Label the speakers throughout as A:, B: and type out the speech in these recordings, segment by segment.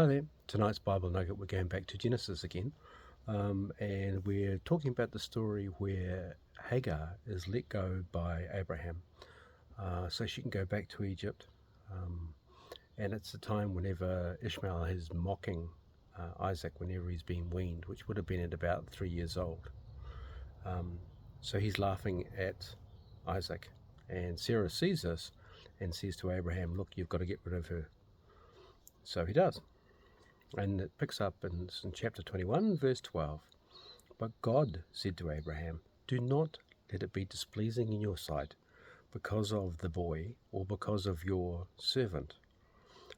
A: Hi there. Tonight's Bible Nugget, we're going back to Genesis again. And we're talking about the story where Hagar is let go by Abraham so she can go back to Egypt. And it's the time whenever Ishmael is mocking Isaac whenever he's being weaned, which would have been at about 3 years old. So he's laughing at Isaac. And Sarah sees this and says to Abraham, look, you've got to get rid of her. So he does. And it picks up in chapter 21, verse 12. But God said to Abraham, do not let it be displeasing in your sight because of the boy or because of your servant.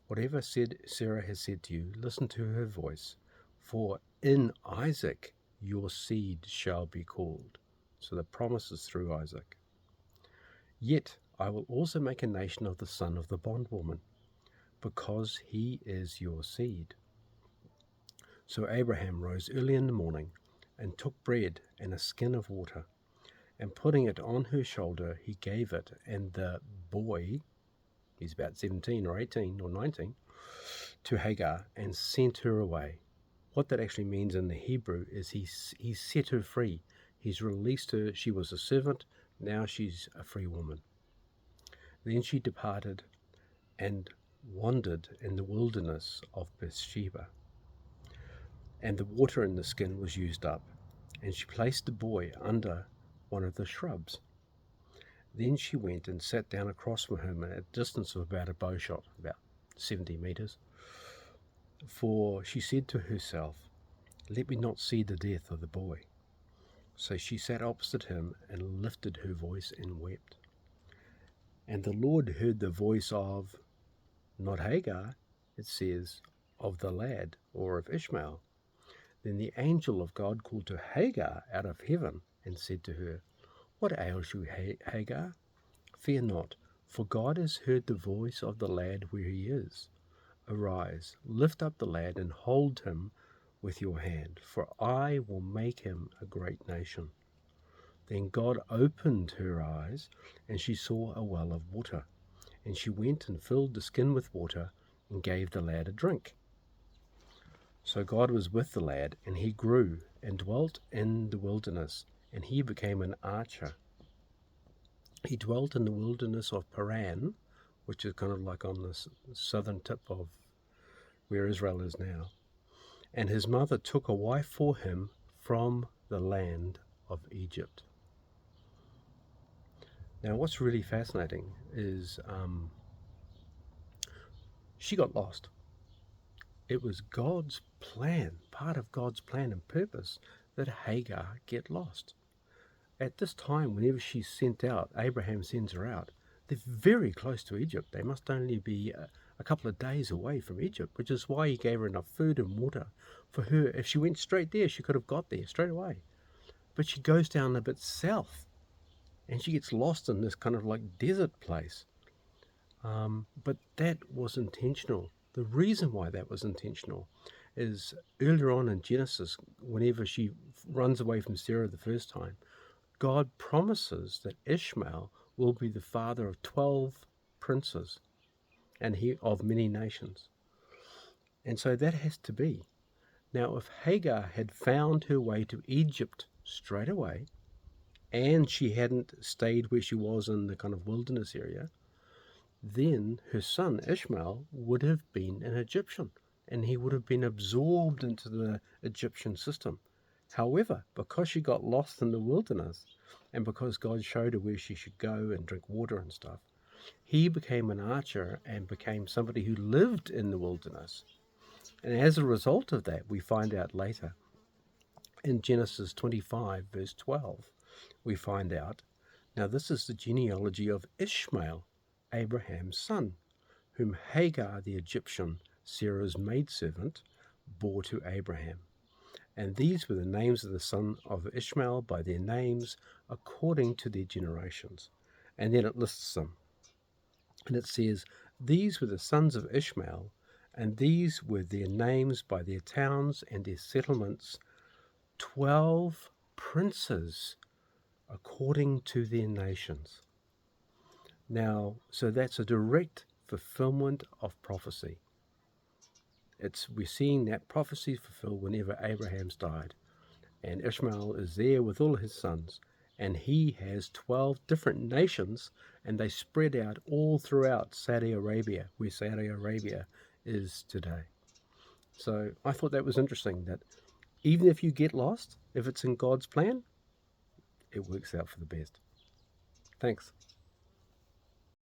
A: Whatever Sarah has said to you, listen to her voice, for in Isaac your seed shall be called. So the promise is through Isaac. Yet I will also make a nation of the son of the bondwoman, because he is your seed. So Abraham rose early in the morning and took bread and a skin of water, and putting it on her shoulder, he gave it, and the boy, he's about 17 or 18 or 19, to Hagar and sent her away. What that actually means in the Hebrew is he set her free. He's released her. She was a servant. Now she's a free woman. Then she departed and wandered in the wilderness of Bathsheba. And the water in the skin was used up, and she placed the boy under one of the shrubs. Then she went and sat down across from him at a distance of about a bow shot, about 70 meters. For she said to herself, let me not see the death of the boy. So she sat opposite him and lifted her voice and wept. And the Lord heard the voice of, not Hagar, it says, of the lad, or of Ishmael. Then the angel of God called to Hagar out of heaven and said to her, what ails you, Hagar? Fear not, for God has heard the voice of the lad where he is. Arise, lift up the lad and hold him with your hand, for I will make him a great nation. Then God opened her eyes, and she saw a well of water. And she went and filled the skin with water and gave the lad a drink. So God was with the lad, and he grew and dwelt in the wilderness, and he became an archer. He dwelt in the wilderness of Paran, which is kind of like on the southern tip of where Israel is now. And his mother took a wife for him from the land of Egypt. Now, what's really fascinating is she got lost. It was God's plan, part of God's plan and purpose, that Hagar get lost. At this time, whenever she's sent out, Abraham sends her out, they're very close to Egypt. They must only be a couple of days away from Egypt, which is why he gave her enough food and water for her. If she went straight there, she could have got there straight away. But she goes down a bit south, and she gets lost in this kind of like desert place. But that was intentional. The reason why that was intentional is earlier on in Genesis, whenever she runs away from Sarah the first time, God promises that Ishmael will be the father of 12 princes and he of many nations. And so that has to be. Now, if Hagar had found her way to Egypt straight away, and she hadn't stayed where she was in the kind of wilderness area, then her son Ishmael would have been an Egyptian, and he would have been absorbed into the Egyptian system. However, because she got lost in the wilderness, and because God showed her where she should go and drink water and stuff, he became an archer and became somebody who lived in the wilderness. And as a result of that, we find out later in Genesis 25, verse 12, we find out, now this is the genealogy of Ishmael, Abraham's son, whom Hagar the Egyptian, Sarah's maidservant, bore to Abraham. And these were the names of the son of Ishmael by their names according to their generations. And then it lists them. And it says, these were the sons of Ishmael, and these were their names by their towns and their settlements, 12 princes according to their nations. Now, so that's a direct fulfillment of prophecy. we're seeing that prophecy fulfilled whenever Abraham's died, and Ishmael is there with all his sons, and he has 12 different nations, and they spread out all throughout Saudi Arabia, where Saudi Arabia is today. So I thought that was interesting, that even if you get lost, if it's in God's plan, it works out for the best. Thanks.